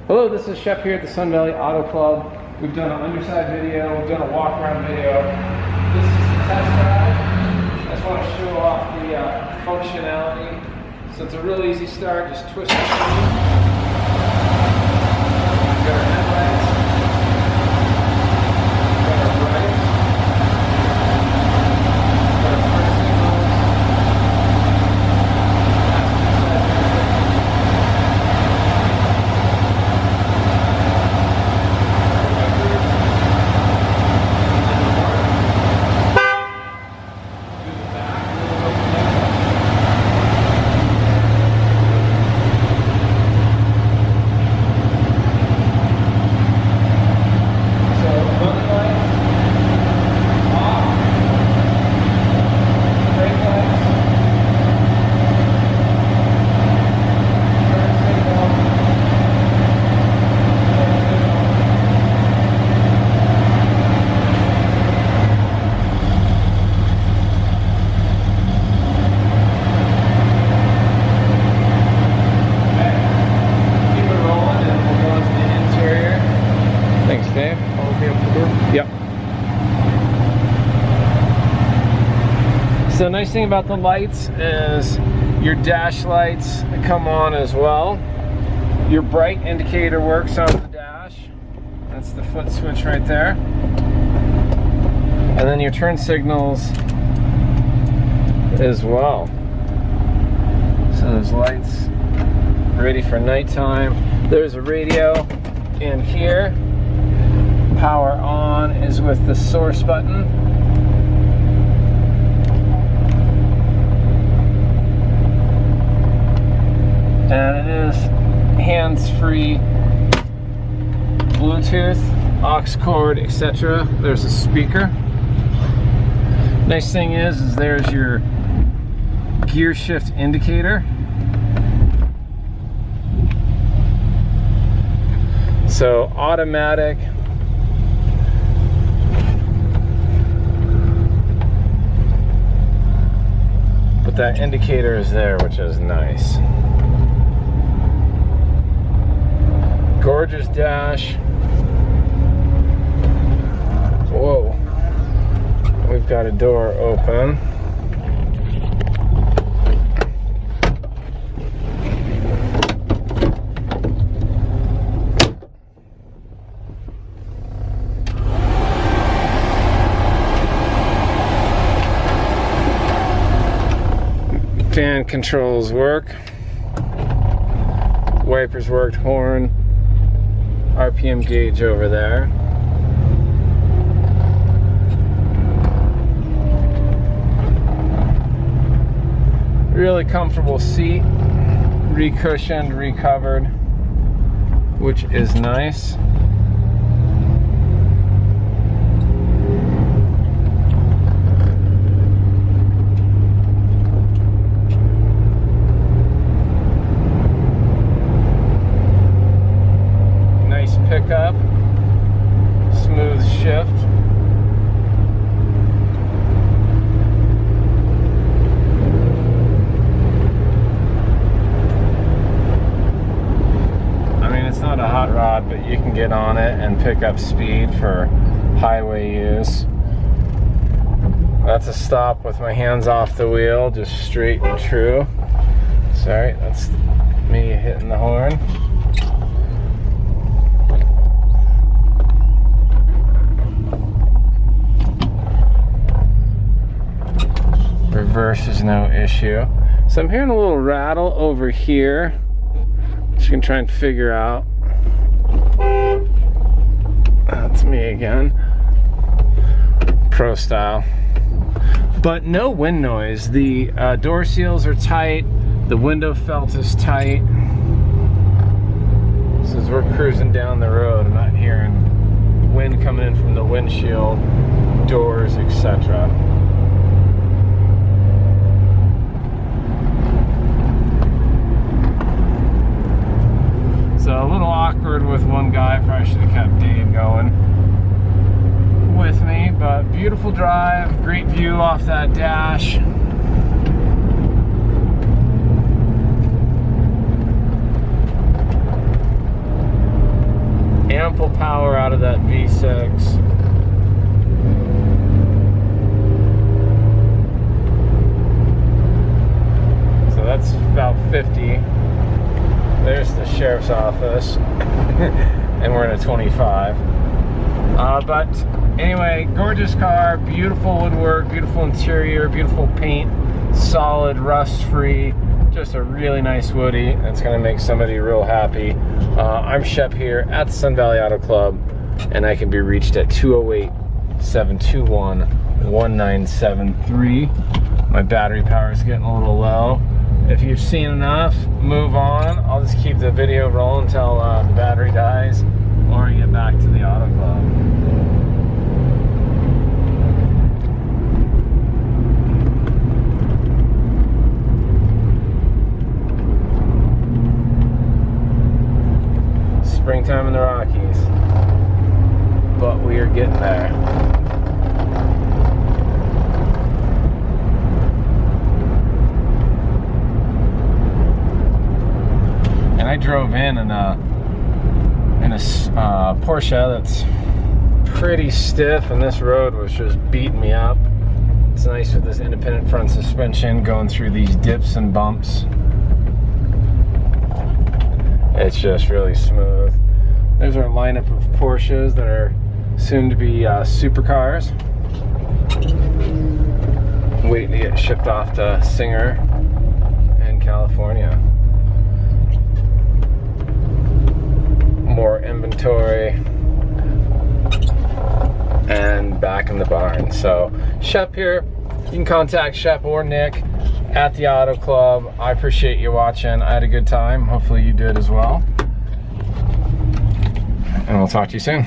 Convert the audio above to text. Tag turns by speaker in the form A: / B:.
A: Hello, this is Shep here at the Sun Valley Auto Club. We've done an underside video, we've done a walk around video. This is the test drive. I just want to show off the functionality. So it's a real easy start, just twist the screen. We've got our headlights. We've got our brights. We've got our turn signals. Yep. So the nice thing about the lights is your dash lights come on as well. Your bright indicator works on the dash. That's the foot switch right there. And then your turn signals as well. So those lights ready for nighttime. There's a radio in here. Power on is with the source button. And it is hands-free Bluetooth, aux cord, etc. There's a speaker. Nice thing is there's your gear shift indicator. So automatic. But that indicator is there, which is nice. Gorgeous dash. Whoa. We've got a door open. Fan controls work. Wipers worked, horn. RPM gauge over there. Really comfortable seat, re-cushioned, recovered, which is nice. Pickup, smooth shift. I mean, it's not a hot rod, but you can get on it and pick up speed for highway use. That's a stop with my hands off the wheel, just straight and true. Sorry, that's me hitting the horn. Reverse is no issue. So I'm hearing a little rattle over here, which you can try and figure out. That's me again. Pro style. But no wind noise. The door seals are tight. The window felt is tight. So as we're cruising down the road, I'm not hearing wind coming in from the windshield, doors, etc. So a little awkward with one guy, probably should have kept Dave going with me, but beautiful drive, great view off that dash. ample power out of that V6. So that's about 50. There's the sheriff's office. And we're in a 25. But anyway, gorgeous car, beautiful woodwork, beautiful interior, beautiful paint, solid, rust-free. Just a really nice Woody that's gonna make somebody real happy. I'm Shep here at the Sun Valley Auto Club, and I can be reached at 208-721-1973. My battery power is getting a little low. If you've seen enough, move on. I'll just keep the video rolling until the battery dies, or I get back to the Auto Club. Springtime in the Rockies, but we are getting there. And I drove in a Porsche that's pretty stiff, and this road was just beating me up. It's nice with this independent front suspension going through these dips and bumps. It's just really smooth. There's our lineup of Porsches that are soon to be supercars. Waiting to get shipped off to Singer in California. More inventory and back in the barn. So Shep here. You can contact Shep or Nick at the Auto Club. I appreciate you watching. I had a good time. Hopefully you did as well. And we'll talk to you soon.